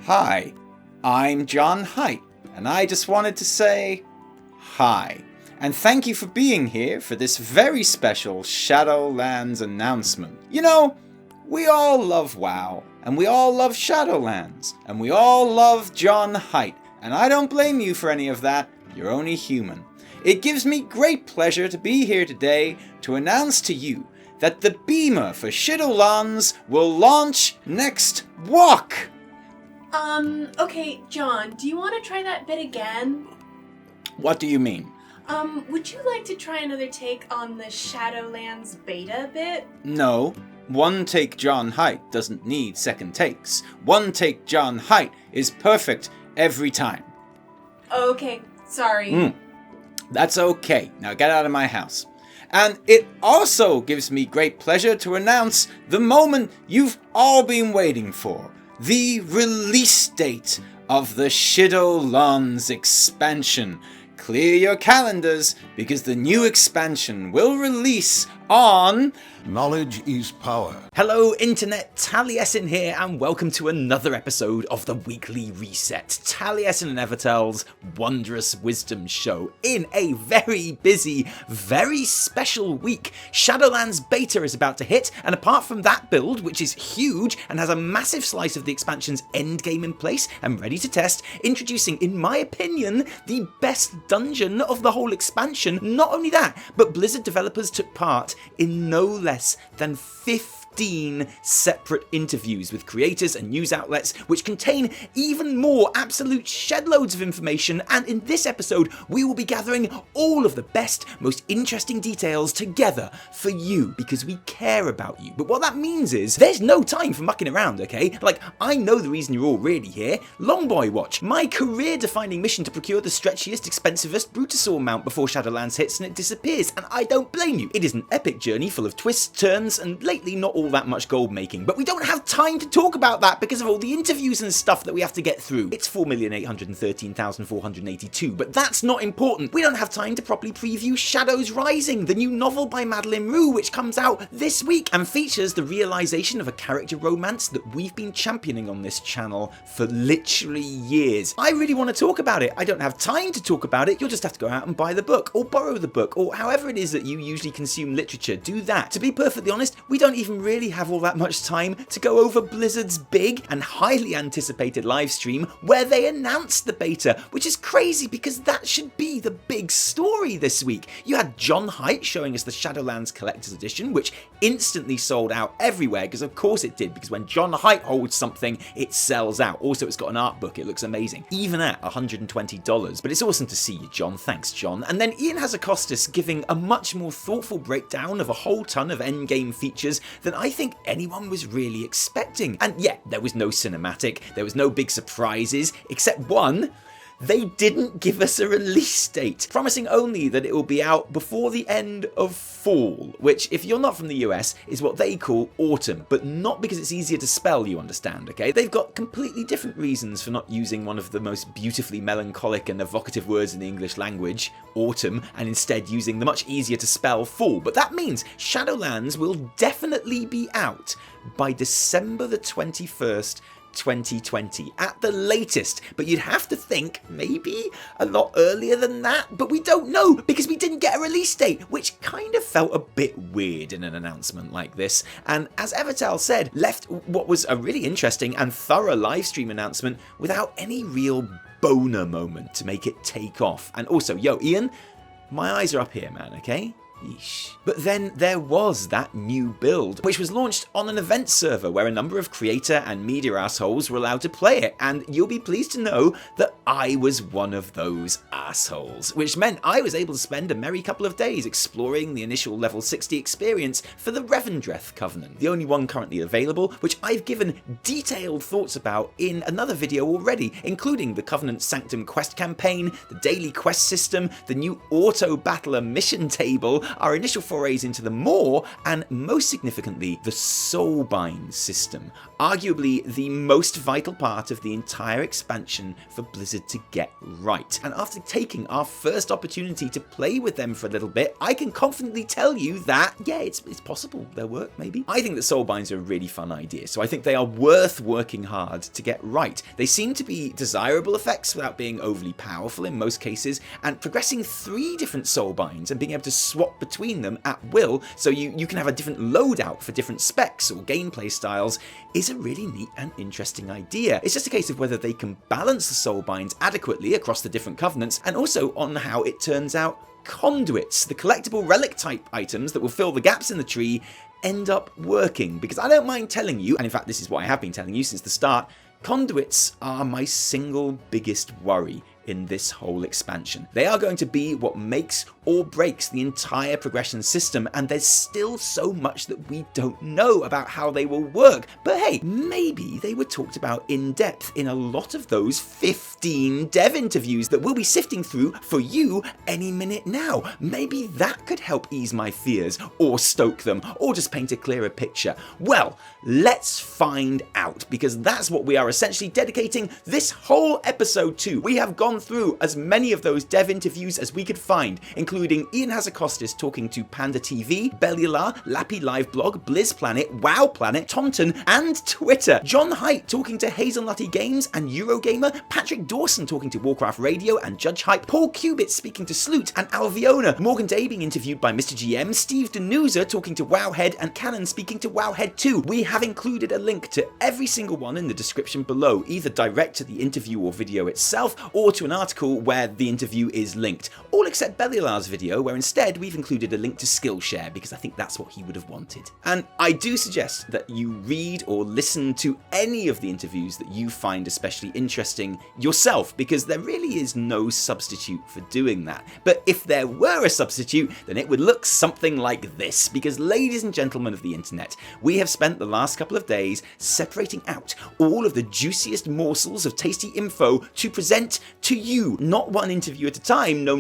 Hi, I'm Judgehype, and I just wanted to say hi. And thank you for being here for this very special Shadowlands announcement. You know, we all love WoW, and we all love Shadowlands, and we all love Judgehype, and I don't blame you for any of that, you're only human. It gives me great pleasure to be here today to announce to you that the beamer for Shadowlands will launch next walk. Okay, John, do you want to try that bit again? What do you mean? Would you like to try another take on the Shadowlands beta bit? No. One take Judgehype doesn't need second takes. One take Judgehype is perfect every time. Okay, sorry. That's okay. Now get out of my house. And it also gives me great pleasure to announce the moment you've all been waiting for. The release date of the Shadowlands expansion. Clear your calendars because the new expansion will release on... Knowledge is power. Hello Internet, Taliesin here and welcome to another episode of the Weekly Reset. Taliesin and Evitel's Wondrous Wisdomshow in a very busy, very special week. Shadowlands beta is about to hit, and apart from that build, which is huge and has a massive slice of the expansion's endgame in place and ready to test, introducing, in my opinion, the best dungeon of the whole expansion. Not only that, but Blizzard developers took part in no less than 15 separate interviews with creators and news outlets which contain even more absolute shed-loads of information, and in this episode we will be gathering all of the best, most interesting details together for you because we care about you. But what that means is there's no time for mucking around, okay? Like, I know the reason you're all really here. Longboy Watch, my career-defining mission to procure the stretchiest, expensivest Brutosaur mount before Shadowlands hits and it disappears, and I don't blame you. It is an epic journey full of twists, turns, and lately not all that much gold making, but we don't have time to talk about that because of all the interviews and stuff that we have to get through. It's 4,813,482, but that's not important. We don't have time to properly preview Shadows Rising, the new novel by Madeleine Roux, which comes out this week and features the realization of a character romance that we've been championing on this channel for literally years. I really want to talk about it. I don't have time to talk about it. You'll just have to go out and buy the book or borrow the book or however it is that you usually consume literature. Do that. To be perfectly honest, we don't even really have all that much time to go over Blizzard's big and highly anticipated live stream where they announced the beta, which is crazy because that should be the big story this week. You had Judgehype showing us the Shadowlands Collector's Edition, which instantly sold out everywhere because of course it did, because when Judgehype holds something, it sells out. Also, it's got an art book. It looks amazing, even at $120. But it's awesome to see you, John. Thanks, John. And then Ian Hazzikostas giving a much more thoughtful breakdown of a whole ton of endgame features than I think anyone was really expecting. And yeah, there was no cinematic, there was no big surprises, except one. They didn't give us a release date, promising only that it will be out before the end of fall, which, if you're not from the US, is what they call autumn, but not because it's easier to spell, you understand, okay? They've got completely different reasons for not using one of the most beautifully melancholic and evocative words in the English language, autumn, and instead using the much easier to spell fall. But that means Shadowlands will definitely be out by December the 21st, 2020 at the latest, but you'd have to think maybe a lot earlier than that, but we don't know because we didn't get a release date, which kind of felt a bit weird in an announcement like this, and as Evitel said, left what was a really interesting and thorough livestream announcement without any real boner moment to make it take off. And also, yo Ian, my eyes are up here, man, okay? Yeesh. But then there was that new build, which was launched on an event server where a number of creator and media assholes were allowed to play it, and you'll be pleased to know that I was one of those assholes, which meant I was able to spend a merry couple of days exploring the initial level 60 experience for the Revendreth Covenant, the only one currently available, which I've given detailed thoughts about in another video already, including the Covenant Sanctum quest campaign, the daily quest system, the new auto battler mission table, our initial forays into the Maw, and most significantly, the Soulbinds system, arguably the most vital part of the entire expansion for Blizzard to get right. And after taking our first opportunity to play with them for a little bit, I can confidently tell you that, yeah, it's possible they'll work, maybe. I think that Soulbinds are a really fun idea, so I think they are worth working hard to get right. They seem to be desirable effects without being overly powerful in most cases, and progressing 3 different Soulbinds and being able to swap between them at will, so you can have a different loadout for different specs or gameplay styles, is a really neat and interesting idea. It's just a case of whether they can balance the Soulbinds adequately across the different covenants, and also on how it turns out conduits, the collectible relic type items that will fill the gaps in the tree, end up working. Because I don't mind telling you, and in fact this is what I have been telling you since the start, conduits are my single biggest worry in this whole expansion. They are going to be what makes or breaks the entire progression system, and there's still so much that we don't know about how they will work. But hey, maybe they were talked about in depth in a lot of those 15 dev interviews that we'll be sifting through for you any minute now. Maybe that could help ease my fears, or stoke them, or just paint a clearer picture. Well, let's find out, because that's what we are essentially dedicating this whole episode to. We have gone through as many of those dev interviews as we could find, including Ian Hazzikostas talking to Panda TV, Bellular, Lappy Live Blog, Blizz Planet, WoW Planet, Tomton, and Twitter. Judgehype talking to Hazelnutty Games and Eurogamer, Patrick Dawson talking to Warcraft Radio and Judgehype, Paul Cubit speaking to Sloot and Alviona, Morgan Day being interviewed by MrGM, Steve Danuser talking to Wowhead, and Cannon speaking to Wowhead too. We have included a link to every single one in the description below, either direct to the interview or video itself, or to an article where the interview is linked, all except Bellular's video, where instead we've included a link to Skillshare, because I think that's what he would have wanted. And I do suggest that you read or listen to any of the interviews that you find especially interesting yourself, because there really is no substitute for doing that. But if there were a substitute, then it would look something like this, because ladies and gentlemen of the internet, we have spent the last couple of days separating out all of the juiciest morsels of tasty info to present to you, not one interview at a time, no,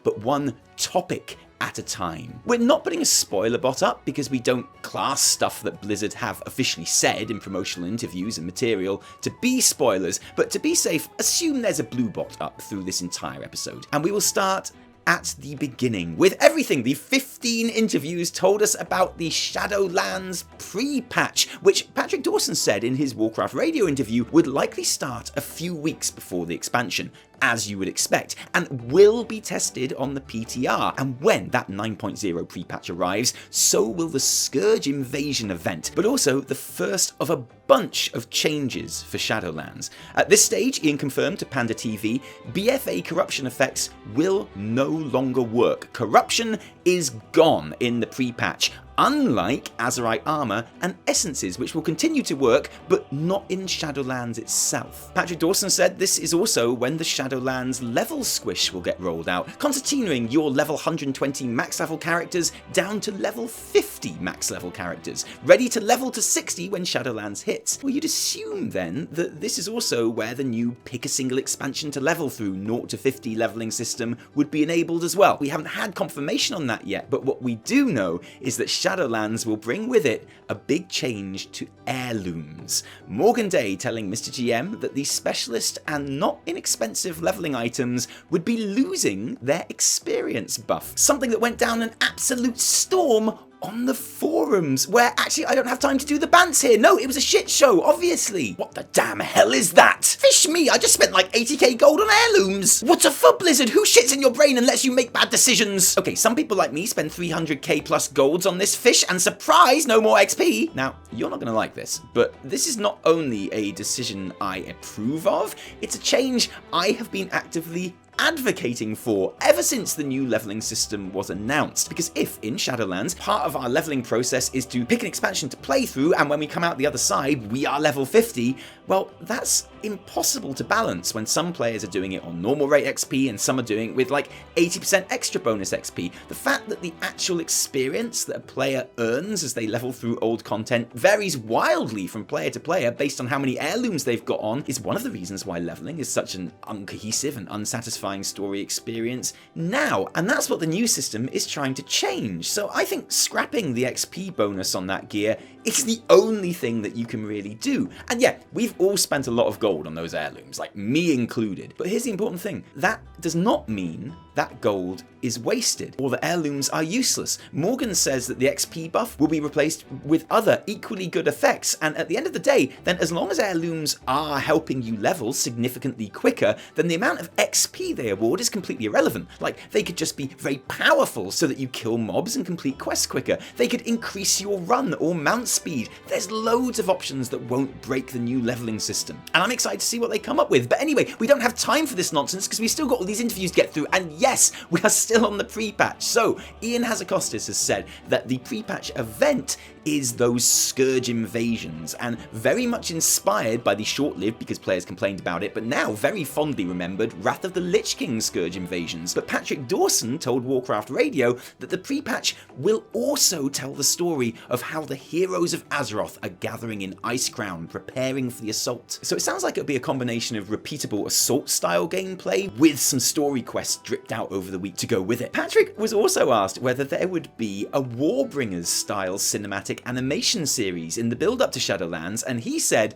but one topic at a time. We're not putting a spoiler bot up because we don't class stuff that Blizzard have officially said in promotional interviews and material to be spoilers, but to be safe, assume there's a blue bot up through this entire episode. And we will start at the beginning with everything the 15 interviews told us about the Shadowlands pre-patch, which Patrick Dawson said in his Warcraft Radio interview would likely start a few weeks before the expansion, as you would expect, and will be tested on the PTR. And when that 9.0 pre-patch arrives, so will the Scourge Invasion event, but also the first of a bunch of changes for Shadowlands. At this stage, Ian confirmed to Panda TV, BFA corruption effects will no longer work. Corruption is gone in the pre-patch, unlike Azerite armor and essences, which will continue to work, but not in Shadowlands itself. Patrick Dawson said this is also when the Shadowlands level squish will get rolled out, continuing your level 120 max level characters down to level 50 max level characters, ready to level to 60 when Shadowlands hits. Well, you'd assume then that this is also where the new pick a single expansion to level through 0 to 50 leveling system would be enabled as well. We haven't had confirmation on that yet, but what we do know is that Shadowlands will bring with it a big change to heirlooms. Morgan Day telling MrGM that the specialist and not inexpensive leveling items would be losing their experience buff, something that went down an absolute storm on the forums, where actually I don't have time to do the bants here. No, it was a shit show, obviously. What the damn hell is that? Fish me, I just spent like 80k gold on heirlooms. What a for Blizzard, who shits in your brain and lets you make bad decisions? Okay, some people like me spend 300k plus golds on this fish, and surprise, no more XP. Now, you're not gonna like this, but this is not only a decision I approve of, it's a change I have been actively advocating for ever since the new leveling system was announced. Because if in Shadowlands part of our leveling process is to pick an expansion to play through, and when we come out the other side we are level 50, well, that's impossible to balance when some players are doing it on normal rate XP and some are doing it with like 80% extra bonus XP. The fact that the actual experience that a player earns as they level through old content varies wildly from player to player based on how many heirlooms they've got on is one of the reasons why leveling is such an uncohesive and unsatisfying story experience now, and that's what the new system is trying to change. So I think scrapping the XP bonus on that gear is the only thing that you can really do. And yeah, we've all spent a lot of gold on those heirlooms, like me included. But here's the important thing. That does not mean that gold is wasted or the heirlooms are useless. Morgan says that the XP buff will be replaced with other equally good effects, and at the end of the day, then as long as heirlooms are helping you level significantly quicker, then the amount of XP they award is completely irrelevant. Like, they could just be very powerful so that you kill mobs and complete quests quicker. They could increase your run or mount speed. There's loads of options that won't break the new leveling system, and I'm excited to see what they come up with. But anyway, we don't have time for this nonsense because we've still got all these interviews to get through, and yes, we are still on the pre-patch. So Ian Hazzikostas has said that the pre-patch event is those Scourge invasions, and very much inspired by the short-lived, because players complained about it, but now very fondly remembered, Wrath of the Lich King Scourge invasions. But Patrick Dawson told Warcraft Radio that the pre-patch will also tell the story of how the heroes of Azeroth are gathering in Icecrown, preparing for the assault. So it sounds like it'll be a combination of repeatable assault-style gameplay with some story quests dripped out over the week to go with it. Patrick was also asked whether there would be a Warbringers-style cinematic animation series in the build-up to Shadowlands, and he said,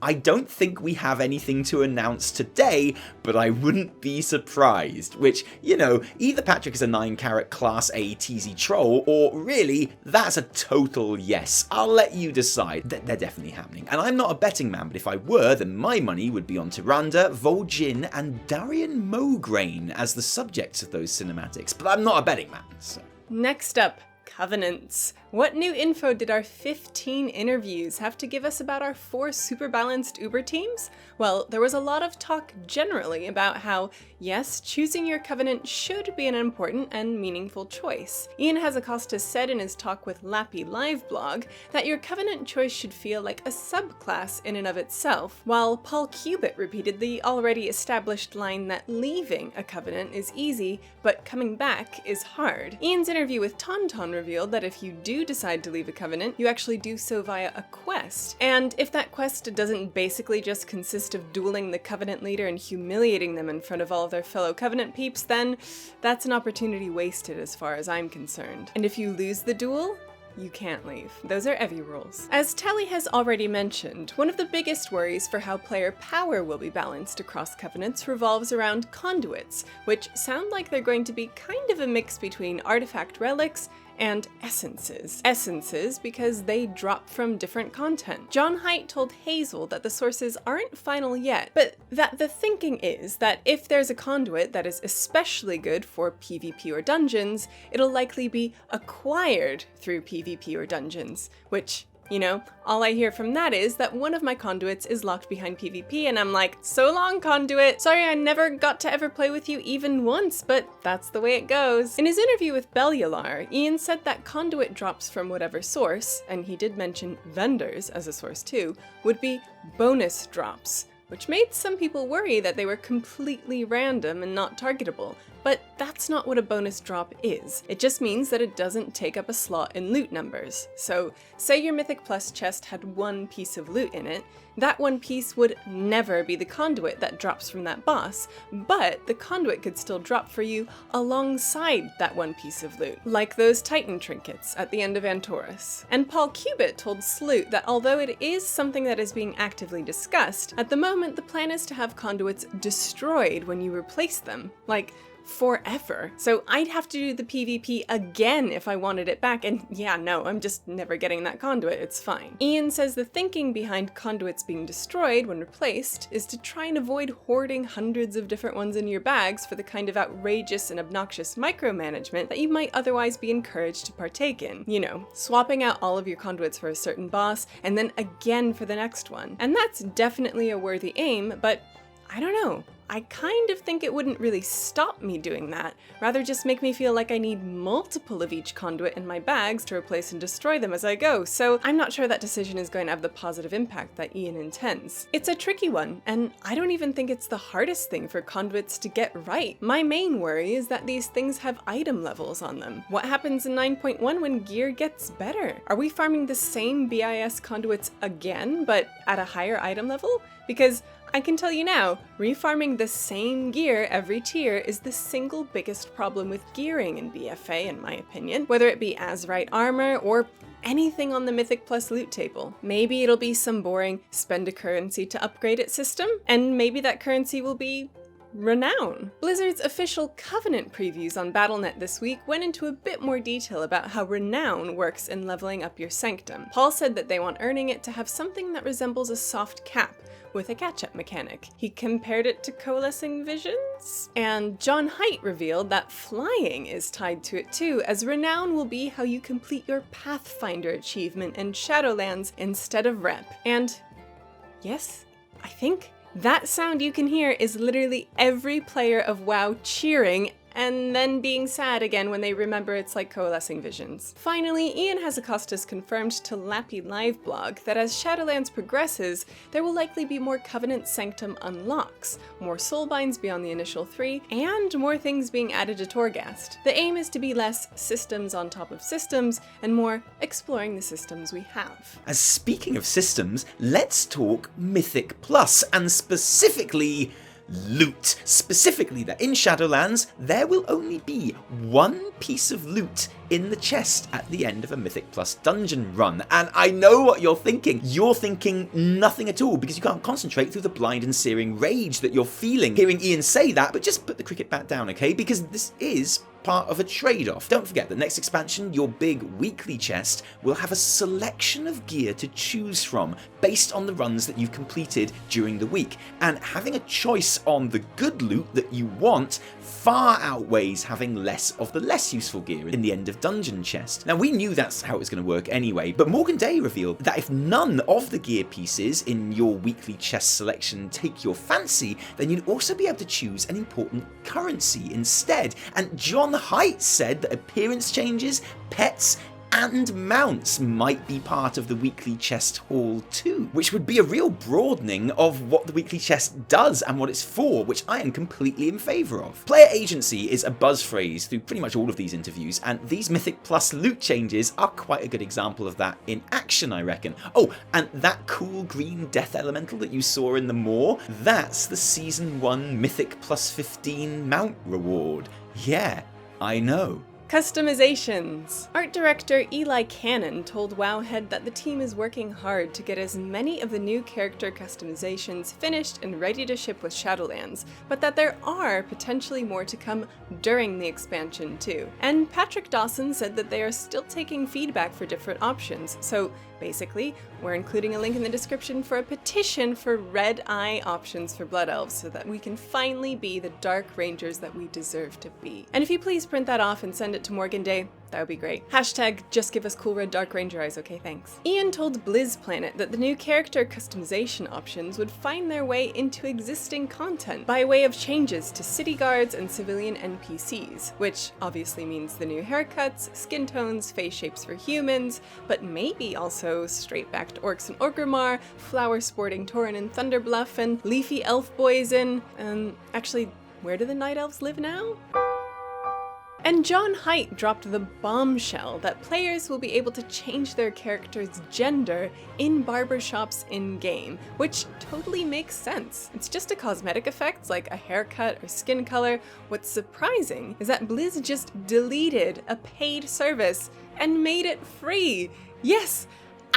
"I don't think we have anything to announce today, but I wouldn't be surprised." Which, you know, either Patrick is a 9-carat Class A TZ troll, or really, that's a total yes. I'll let you decide. They're definitely happening. And I'm not a betting man, but if I were, then my money would be on Tyrande, Vol'jin, and Darian Mograine as the subjects of those cinematics. But I'm not a betting man, so. Next up, Covenants. What new info did our 15 interviews have to give us about our 4 super balanced Uber teams? Well, there was a lot of talk generally about how, yes, choosing your Covenant should be an important and meaningful choice. Ian Hazzikostas said in his talk with Lappy Live blog that your Covenant choice should feel like a subclass in and of itself, while Paul Cubitt repeated the already established line that leaving a Covenant is easy, but coming back is hard. Ian's interview with Tauntaun revealed that if you do decide to leave a Covenant, you actually do so via a quest. And if that quest doesn't basically just consist of dueling the Covenant leader and humiliating them in front of all of their fellow Covenant peeps, then that's an opportunity wasted as far as I'm concerned. And if you lose the duel, you can't leave. Those are Evi rules. As Tally has already mentioned, one of the biggest worries for how player power will be balanced across Covenants revolves around conduits, which sound like they're going to be kind of a mix between artifact relics and essences. Essences because they drop from different content. John Haidt told Hazel that the sources aren't final yet, but that the thinking is that if there's a conduit that is especially good for PvP or dungeons, it'll likely be acquired through PvP or dungeons, which, you know, all I hear from that is that one of my conduits is locked behind PvP, and I'm like, so long, conduit! Sorry I never got to ever play with you even once, but that's the way it goes. In his interview with Bellular, Ian said that conduit drops from whatever source, and he did mention vendors as a source too, would be bonus drops, which made some people worry that they were completely random and not targetable. But that's not what a bonus drop is. It just means that it doesn't take up a slot in loot numbers. So, say your Mythic Plus chest had 1 piece of loot in it, that 1 piece would never be the conduit that drops from that boss, but the conduit could still drop for you alongside that 1 piece of loot, like those Titan trinkets at the end of Antorus. And Paul Cubitt told Sloot that although it is something that is being actively discussed, at the moment the plan is to have conduits destroyed when you replace them, like forever. So I'd have to do the PvP again if I wanted it back, and yeah, no, I'm just never getting that conduit, it's fine. Ian says the thinking behind conduits being destroyed when replaced is to try and avoid hoarding hundreds of different ones in your bags for the kind of outrageous and obnoxious micromanagement that you might otherwise be encouraged to partake in. You know, swapping out all of your conduits for a certain boss, and then again for the next one. And that's definitely a worthy aim, but I don't know. I kind of think it wouldn't really stop me doing that, rather just make me feel like I need multiple of each conduit in my bags to replace and destroy them as I go, so I'm not sure that decision is going to have the positive impact that Ian intends. It's a tricky one, and I don't even think it's the hardest thing for conduits to get right. My main worry is that these things have item levels on them. What happens in 9.1 when gear gets better? Are we farming the same BIS conduits again, but at a higher item level? Because I can tell you now, refarming the same gear every tier is the single biggest problem with gearing in BFA, in my opinion, whether it be Azerite armor or anything on the Mythic Plus loot table. Maybe it'll be some boring spend a currency to upgrade it system, and maybe that currency will be Renown. Blizzard's official Covenant previews on Battle.net this week went into a bit more detail about how Renown works in leveling up your Sanctum. Paul said that they want earning it to have something that resembles a soft cap, with a catch-up mechanic. He compared it to Coalescing Visions? And Judgehype revealed that flying is tied to it too, as Renown will be how you complete your Pathfinder achievement in Shadowlands instead of Rep. And yes, I think that sound you can hear is literally every player of WoW cheering and then being sad again when they remember it's like Coalescing Visions. Finally, Ian Hazzikostas confirmed to Lappy Live blog that as Shadowlands progresses, there will likely be more Covenant Sanctum unlocks, more Soulbinds beyond the initial 3, and more things being added to Torghast. The aim is to be less systems on top of systems, and more exploring the systems we have. As speaking of systems, let's talk Mythic Plus, and specifically loot. Specifically that in Shadowlands, there will only be one piece of loot in the chest at the end of a Mythic Plus dungeon run. And I know what you're thinking. You're thinking nothing at all because you can't concentrate through the blind and searing rage that you're feeling hearing Ian say that, but just put the cricket bat down, okay? Because this is part of a trade-off. Don't forget, the next expansion, your big weekly chest, will have a selection of gear to choose from based on the runs that you've completed during the week. And having a choice on the good loot that you want far outweighs having less of the less useful gear in the end of dungeon chest. Now, we knew that's how it was going to work anyway, but Morgan Day revealed that if none of the gear pieces in your weekly chest selection take your fancy, then you'd also be able to choose an important currency instead. And John Height said that appearance changes, pets, and mounts might be part of the weekly chest haul too, which would be a real broadening of what the weekly chest does and what it's for, which I am completely in favour of. Player agency is a buzz phrase through pretty much all of these interviews, and these Mythic Plus loot changes are quite a good example of that in action, I reckon. Oh, and that cool green death elemental that you saw in the Maw, that's the Season 1 Mythic Plus 15 mount reward. Yeah, I know. Customizations. Art director Ely Cannon told Wowhead that the team is working hard to get as many of the new character customizations finished and ready to ship with Shadowlands, but that there are potentially more to come during the expansion too. And Patrick Dawson said that they are still taking feedback for different options, so basically, we're including a link in the description for a petition for red eye options for Blood Elves so that we can finally be the Dark Rangers that we deserve to be. And if you please print that off and send it to Morgan Day, that would be great. Hashtag just give us cool red Dark Ranger eyes, okay, thanks. Ian told BlizzPlanet that the new character customization options would find their way into existing content by way of changes to city guards and civilian NPCs, which obviously means the new haircuts, skin tones, face shapes for humans, but maybe also straight-backed orcs and Orgrimmar, flower-sporting Tauren and Thunderbluff, and leafy elf boys in, actually, where do the Night Elves live now? And John Height dropped the bombshell that players will be able to change their character's gender in barbershops in-game, which totally makes sense. It's just a cosmetic effect like a haircut or skin color. What's surprising is that Blizz just deleted a paid service and made it free. Yes,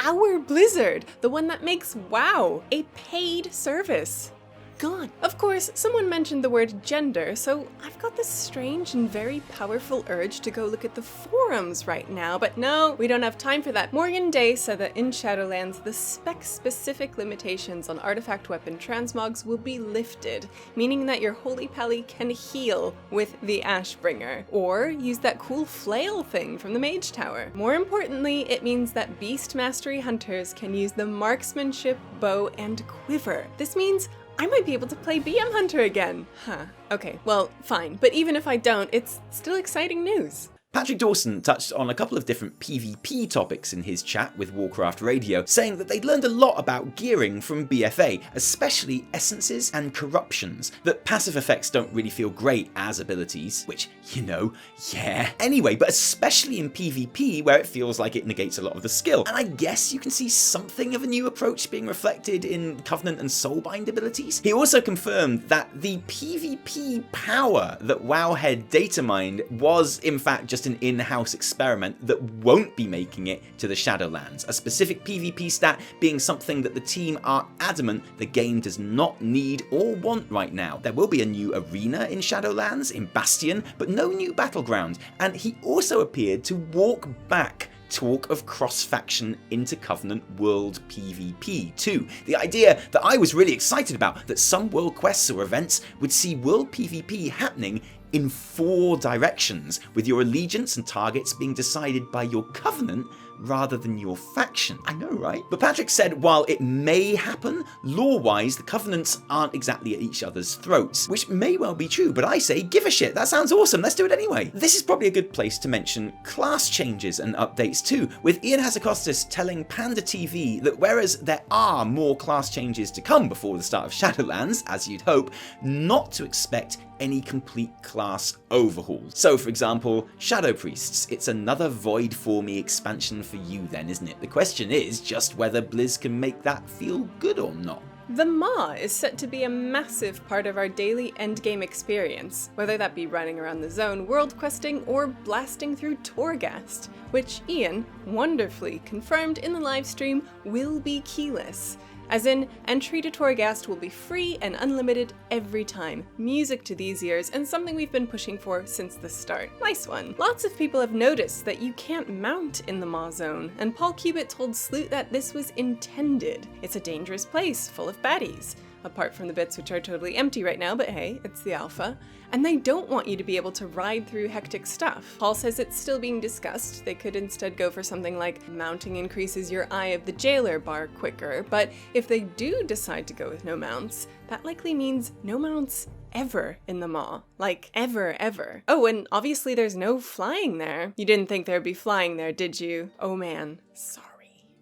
our Blizzard, the one that makes WoW a paid service. Gone. Of course, someone mentioned the word gender, so I've got this strange and very powerful urge to go look at the forums right now, but no, we don't have time for that. Morgan Day said that in Shadowlands, the spec-specific limitations on artifact weapon transmogs will be lifted, meaning that your Holy Pally can heal with the Ashbringer, or use that cool flail thing from the Mage Tower. More importantly, it means that Beast Mastery Hunters can use the Marksmanship, Bow, and Quiver. This means I might be able to play BM Hunter again. Huh. Okay, well, fine. But even if I don't, it's still exciting news. Patrick Dawson touched on a couple of different PvP topics in his chat with Warcraft Radio, saying that they'd learned a lot about gearing from BFA, especially essences and corruptions, that passive effects don't really feel great as abilities, which, yeah. Anyway, but especially in PvP, where it feels like it negates a lot of the skill. And I guess you can see something of a new approach being reflected in Covenant and Soulbind abilities. He also confirmed that the PvP power that Wowhead data mined was, in fact, just an in-house experiment that won't be making it to the Shadowlands, a specific PvP stat being something that the team are adamant the game does not need or want right now. There will be a new arena in Shadowlands, in Bastion, but no new battleground, and he also appeared to walk back talk of cross-faction inter-Covenant world PvP too. The idea that I was really excited about, that some world quests or events would see world PvP happening in 4 directions, with your allegiance and targets being decided by your Covenant rather than your faction. I know, right? But Patrick said while it may happen, lore-wise, the Covenants aren't exactly at each other's throats, which may well be true, but I say give a shit, that sounds awesome, let's do it anyway. This is probably a good place to mention class changes and updates too, with Ian Hazzikostas telling Panda TV that whereas there are more class changes to come before the start of Shadowlands, as you'd hope, not to expect any complete class overhauls. So for example, Shadow Priests, it's another Void for me expansion for you then, isn't it? The question is just whether Blizz can make that feel good or not. The Maw is set to be a massive part of our daily endgame experience, whether that be running around the zone, world questing, or blasting through Torghast, which Ian wonderfully confirmed in the livestream will be keyless. As in, entry to Torghast will be free and unlimited every time. Music to these ears, and something we've been pushing for since the start. Nice one. Lots of people have noticed that you can't mount in the Maw zone, and Paul Cubitt told Sloot that this was intended. It's a dangerous place, full of baddies. Apart from the bits which are totally empty right now, but hey, it's the alpha. And they don't want you to be able to ride through hectic stuff. Paul says it's still being discussed. They could instead go for something like mounting increases your Eye of the Jailer bar quicker, but if they do decide to go with no mounts, that likely means no mounts ever in the Maw. Like, ever. Oh, and obviously there's no flying there. You didn't think there'd be flying there, did you? Oh man, sorry.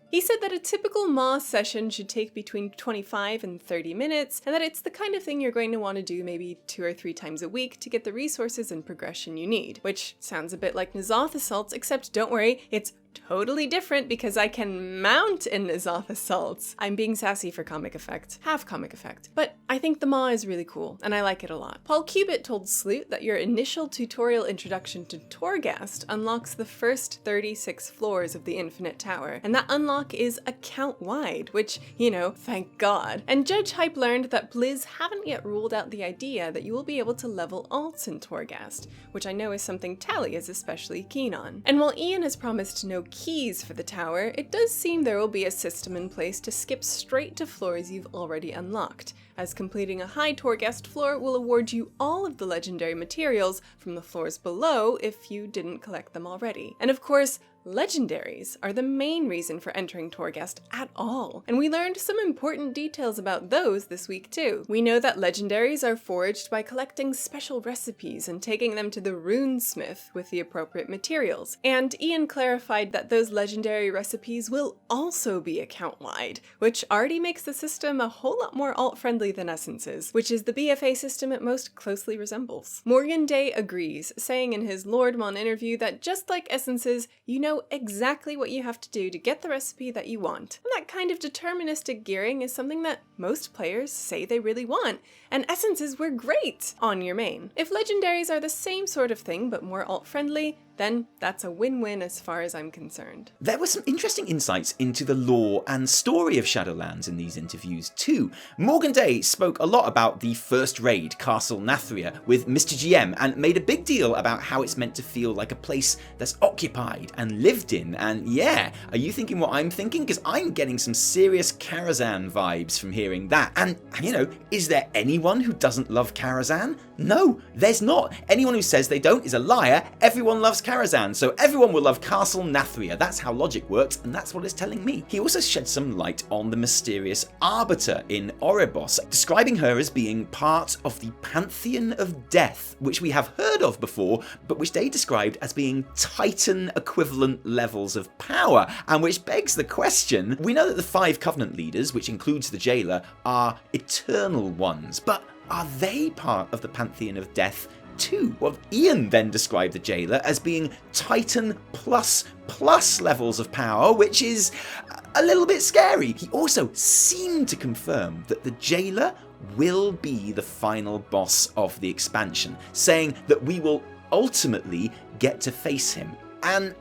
He said that a typical Maw session should take between 25 and 30 minutes, and that it's the kind of thing you're going to want to do maybe 2 or 3 times a week to get the resources and progression you need, which sounds a bit like N'Zoth Assaults, except don't worry, it's totally different because I can mount in N'Zoth Assaults. I'm being sassy for comic effect, half comic effect, but I think the Maw is really cool, and I like it a lot. Paul Cubitt told Sloot that your initial tutorial introduction to Torghast unlocks the first 36 floors of the Infinite Tower, and that unlock is account-wide, which, thank God. And Judgehype learned that Blizz haven't yet ruled out the idea that you will be able to level alts in Torghast, which I know is something Tally is especially keen on. And while Ian has promised no keys for the tower, it does seem there will be a system in place to skip straight to floors you've already unlocked, as completing a high Torghast floor will award you all of the legendary materials from the floors below if you didn't collect them already. And of course, legendaries are the main reason for entering Torghast at all, and we learned some important details about those this week too. We know that legendaries are forged by collecting special recipes and taking them to the runesmith with the appropriate materials, and Ian clarified that those legendary recipes will also be account-wide, which already makes the system a whole lot more alt-friendly than Essences, which is the BFA system it most closely resembles. Morgan Day agrees, saying in his Lordmon interview that just like Essences, you know exactly what you have to do to get the recipe that you want. And that kind of deterministic gearing is something that most players say they really want, and essences were great on your main. If legendaries are the same sort of thing but more alt-friendly, then that's a win-win as far as I'm concerned. There were some interesting insights into the lore and story of Shadowlands in these interviews too. Morgan Day spoke a lot about the first raid, Castle Nathria, with MrGM, and made a big deal about how it's meant to feel like a place that's occupied and lived in, and yeah, are you thinking what I'm thinking? Because I'm getting some serious Karazhan vibes from hearing that. And is there anyone who doesn't love Karazhan? No, there's not. Anyone who says they don't is a liar. Everyone loves Karazhan, so everyone will love Castle Nathria. That's how logic works, and that's what it's telling me. He also shed some light on the mysterious Arbiter in Oribos, describing her as being part of the Pantheon of Death, which we have heard of before, but which they described as being Titan equivalent levels of power, and which begs the question. We know that the 5 Covenant leaders, which includes the Jailer, are eternal ones, but are they part of the Pantheon of Death too? Well, Ian then described the Jailer as being Titan plus levels of power, which is a little bit scary. He also seemed to confirm that the Jailer will be the final boss of the expansion, saying that we will ultimately get to face him. And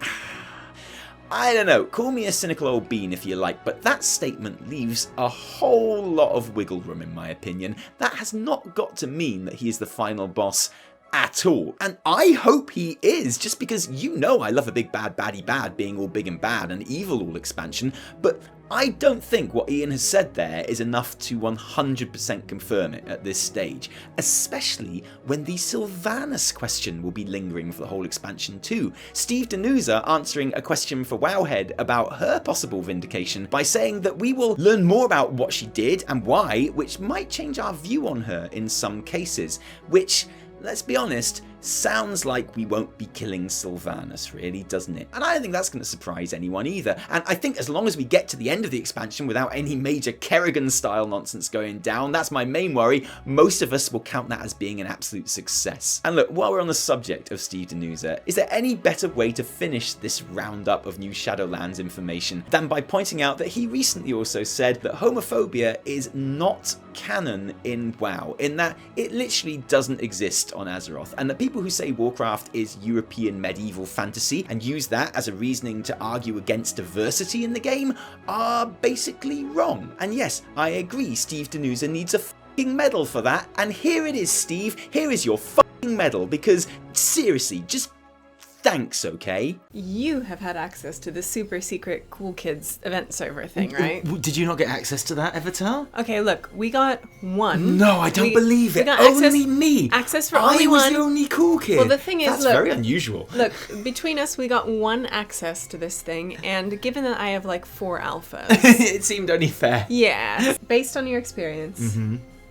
I don't know, call me a cynical old bean if you like, but that statement leaves a whole lot of wiggle room in my opinion. That has not got to mean that he is the final boss at all. And I hope he is, just because you know I love a big bad baddie bad being all big and bad and evil all expansion, but I don't think what Ian has said there is enough to 100% confirm it at this stage, especially when the Sylvanas question will be lingering for the whole expansion too. Steve Danuser answering a question for Wowhead about her possible vindication by saying that we will learn more about what she did and why, which might change our view on her in some cases, which, let's be honest, sounds like we won't be killing Sylvanas, really, doesn't it? And I don't think that's going to surprise anyone either. And I think as long as we get to the end of the expansion without any major Kerrigan-style nonsense going down, that's my main worry, most of us will count that as being an absolute success. And look, while we're on the subject of Steve Danuser, is there any better way to finish this roundup of new Shadowlands information than by pointing out that he recently also said that homophobia is not canon in WoW, in that it literally doesn't exist on Azeroth, and that people who say Warcraft is European medieval fantasy and use that as a reasoning to argue against diversity in the game are basically wrong. And yes, I agree, Steve Danuser needs a fucking medal for that, and here it is, Steve, here is your fucking medal, because seriously, just thanks, okay? You have had access to the super secret Cool Kids event server thing, right? Did you not get access to that, Evitel? Okay, look, we got one. No, I don't believe it. We got Only me. Access for only one. I was the only cool kid. Well, the thing is, that's look, very unusual. Look, between us, we got one access to this thing, and given that I have like 4 alphas. It seemed only fair. Yeah. Based on your experience,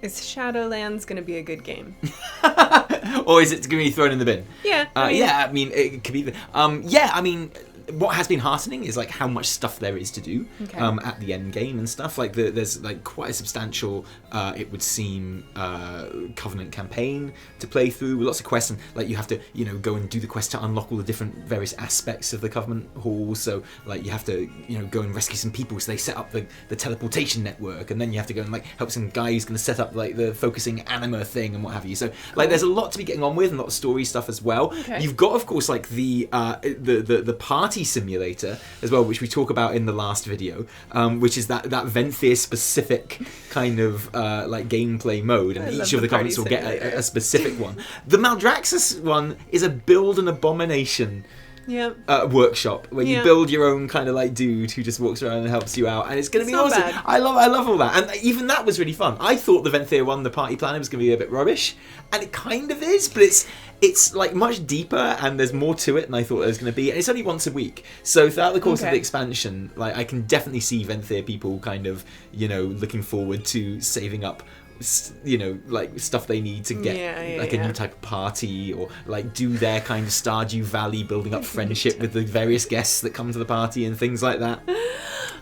is Shadowlands going to be a good game? Or is it going to be thrown in the bin? Yeah. I mean, it could be. Yeah, I mean, what has been heartening is like how much stuff there is to do at the end game and stuff. Like there's like quite a substantial, it would seem, Covenant campaign to play through with lots of quests, and like you have to, you know, go and do the quest to unlock all the different various aspects of the Covenant Hall. So like you have to, you know, go and rescue some people, so they set up the teleportation network, and then you have to go and like help some guy who's going to set up like the focusing anima thing and what have you. So like there's a lot to be getting on with, and a lot of story stuff as well. You've got, of course, like the party simulator as well, which we talk about in the last video, which is that Venthyr specific kind of like gameplay mode, and each of the Covenants will get a specific one. The Maldraxxus one is a build an abomination workshop where you build your own kind of like dude who just walks around and helps you out, and it's going to be awesome. Bad. I love all that, and even that was really fun. I thought the Venthyr one, the party planner, was going to be a bit rubbish, and it kind of is, but it's like much deeper and there's more to it than I thought there was going to be, and it's only once a week. So throughout the course of the expansion, like I can definitely see Venthyr people kind of, you know, looking forward to saving up, you know, like stuff they need to get a new type of party, or like do their kind of Stardew Valley building up friendship with the various guests that come to the party and things like that.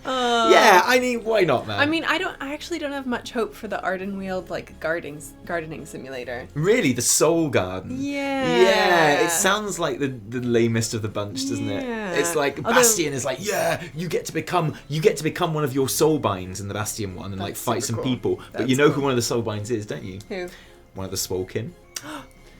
Yeah, I mean, why not, man? I mean, I actually don't have much hope for the Ardenweald like gardening simulator. Really, the Soul Garden. Yeah, it sounds like the lamest of the bunch, doesn't it? It's like Bastion is like, you get to become one of your Soulbinds in the Bastion one and like fight some people. But you know who one of the Soulbinds is, don't you? Who? One of the Swolkin.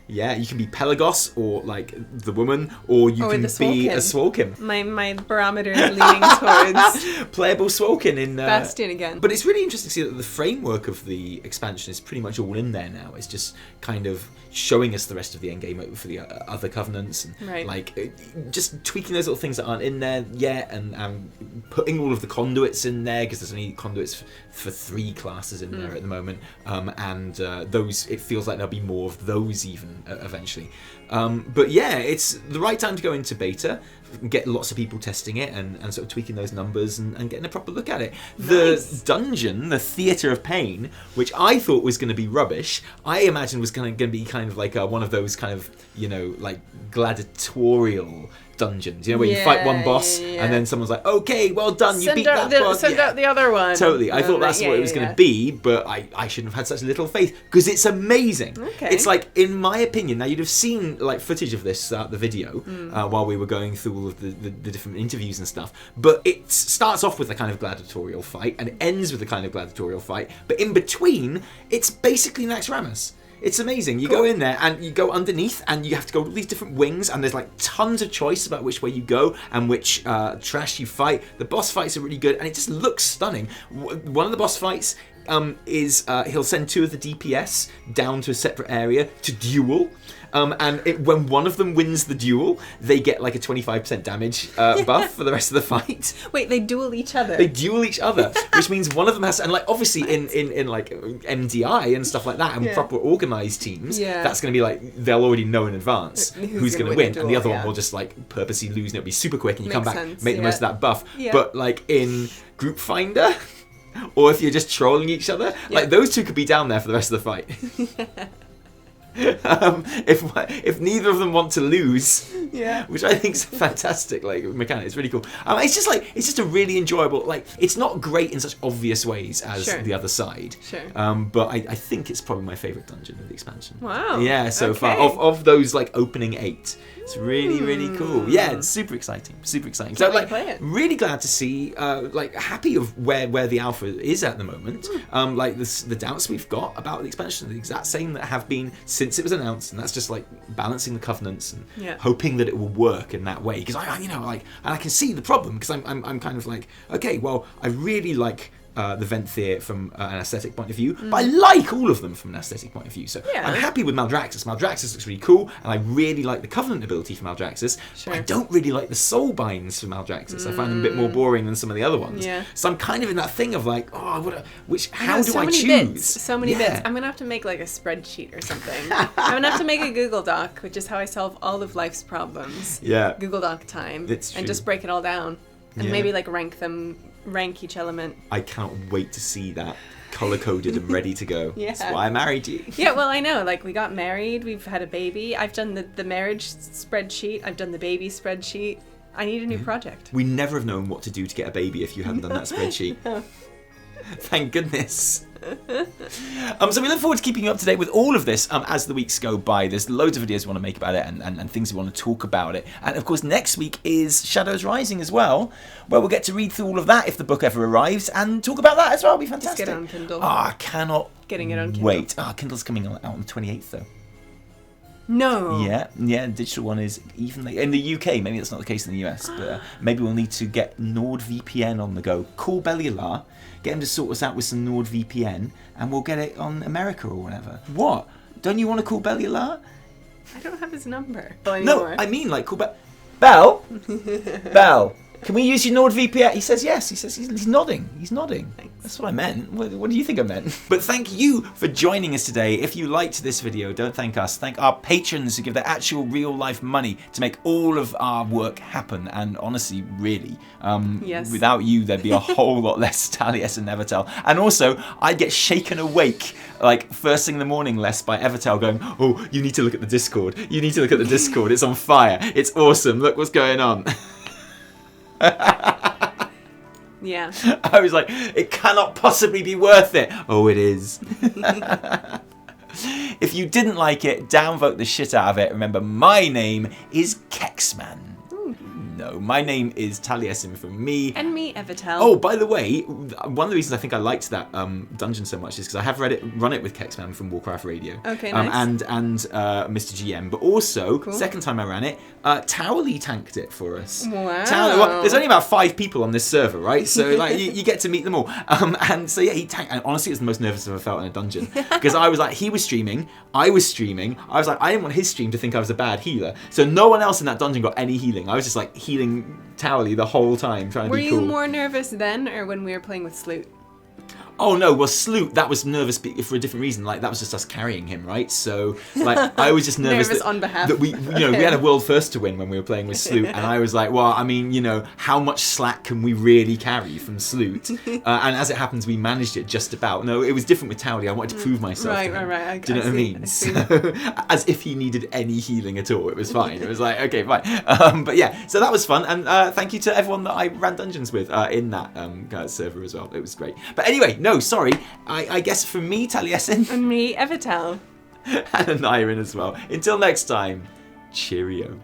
Yeah, you can be Pelagos, or like the woman, or you can be a Swolkin. My barometer is leaning towards playable Swolkin in Bastion again. But it's really interesting to see that the framework of the expansion is pretty much all in there now. It's just kind of showing us the rest of the endgame for the other covenants, and like just tweaking those little things that aren't in there yet, and putting all of the conduits in there, because there's only conduits for 3 classes in there at the moment, and those, it feels like there'll be more of those even eventually. But yeah, it's the right time to go into beta, get lots of people testing it, and sort of tweaking those numbers and getting a proper look at it. The dungeon, the Theatre of Pain, which I thought was going to be rubbish, I imagined was going to be kind of like one of those kind of, you know, like gladiatorial dungeons, you know, where you fight one boss and then someone's like, okay, well done, you beat that boss. Send out the other one. Totally. I thought that's what it was going to be, but I shouldn't have had such little faith, because it's amazing. It's like, in my opinion, now you'd have seen like footage of this throughout the video while we were going through all of the different interviews and stuff, but it starts off with a kind of gladiatorial fight and it ends with a kind of gladiatorial fight, but in between it's basically Naxxramas. It's amazing. You go in there and you go underneath and you have to go to all these different wings, and there's like tons of choice about which way you go and which trash you fight. The boss fights are really good and it just looks stunning. One of the boss fights is he'll send 2 of the DPS down to a separate area to duel. And when one of them wins the duel, they get like a 25% damage buff for the rest of the fight. Wait, they duel each other? They duel each other, which means one of them has to, and like obviously in like MDI and stuff like that, and proper organised teams, that's going to be like, they'll already know in advance who's going to win, and the other one will just like purposely lose, and it'll be super quick, and you come back, make the most of that buff. But like in Group Finder, or if you're just trolling each other, like those 2 could be down there for the rest of the fight. If neither of them want to lose, which I think is a fantastic like mechanic, it's really cool. It's just a really enjoyable, like, it's not great in such obvious ways as the other side, but I think it's probably my favourite dungeon of the expansion. Wow. So far of those like opening 8. It's really cool. Yeah, it's super exciting. So like, really glad to see, like, happy of where the alpha is at the moment. Like the doubts we've got about the expansion are the exact same that have been since it was announced, and that's just like balancing the covenants and hoping that it will work in that way. Because I can see the problem, because I'm kind of like, okay, well, I really like the Venthyr from an aesthetic point of view, but I like all of them from an aesthetic point of view. So I'm happy with Maldraxxus. Maldraxxus looks really cool, and I really like the Covenant ability for Maldraxxus, but I don't really like the Soulbinds for Maldraxxus. I find them a bit more boring than some of the other ones. So I'm kind of in that thing of like, how do I choose? So many bits. I'm gonna have to make like a spreadsheet or something. I'm gonna have to make a Google Doc, which is how I solve all of life's problems. Google Doc time. And just break it all down. And maybe like rank each element. I cannot wait to see that color-coded and ready to go. That's why I married you. Well, I know. Like, we got married, we've had a baby. I've done the marriage spreadsheet. I've done the baby spreadsheet. I need a new project. We never have known what to do to get a baby if you hadn't done that spreadsheet. Thank goodness. So we look forward to keeping you up to date with all of this as the weeks go by. There's loads of videos we want to make about it, and things we want to talk about it. And of course, next week is Shadows Rising as well, where we'll get to read through all of that if the book ever arrives, and talk about that as well. It'll be fantastic. Just get it on Kindle. I cannot getting it on Kindle. Wait. Kindle's coming out on the 28th though. No. Yeah, the digital one is even in the UK. Maybe that's not the case in the US, but maybe we'll need to get NordVPN on the go. Call Bellular, get him to sort us out with some NordVPN, and we'll get it on America or whatever. What? Don't you want to call Bellular? I don't have his number. No, I mean like call Bell. Bell. Can we use your NordVPN? He says yes. He says he's nodding. He's nodding. Thanks. That's what I meant. What do you think I meant? But thank you for joining us today. If you liked this video, don't thank us. Thank our patrons who give their actual real life money to make all of our work happen. And honestly, really, without you, there'd be a whole lot less Taliesin and Evitel. And also, I'd get shaken awake like first thing in the morning less by Evitel going, oh, you need to look at the Discord. You need to look at the Discord. It's on fire. It's awesome. Look what's going on. Yeah. I was like, it cannot possibly be worth it. Oh, it is. If you didn't like it, downvote the shit out of it. Remember, my name is Kexman. know. My name is Taliesin from me. And me, Evitel. Oh, by the way, one of the reasons I think I liked that dungeon so much is because I have run it with Kexman from Warcraft Radio. Okay, nice. And MrGM, but also, Cool. second time I ran it, Towelie tanked it for us. Wow. Well, there's only about 5 people on this server, right? So like you get to meet them all. And so yeah, he tanked. And honestly, it was the most nervous I've ever felt in a dungeon because I was like, he was streaming, I was streaming. I was like, I didn't want his stream to think I was a bad healer. So no one else in that dungeon got any healing. I was just like healing Towelie the whole time, trying to be cool. Were you more nervous then, or when we were playing with Sloot? Oh no, well Sloot, that was nervous for a different reason. Like that was just us carrying him, right? So like I was just nervous, on behalf that we had a world first to win when we were playing with Sloot, and I was like, well, I mean, how much slack can we really carry from Sloot? And as it happens, we managed it just about. No, it was different with Towelie. I wanted to prove myself. Right. Do you know what I mean? So, as if he needed any healing at all, it was fine. It was like, okay, fine. But yeah, so that was fun, and thank you to everyone that I ran dungeons with in that server as well. It was great. But anyway. No, sorry. I guess from me, Taliesin. And me, Evitel. And Anirin as well. Until next time, cheerio.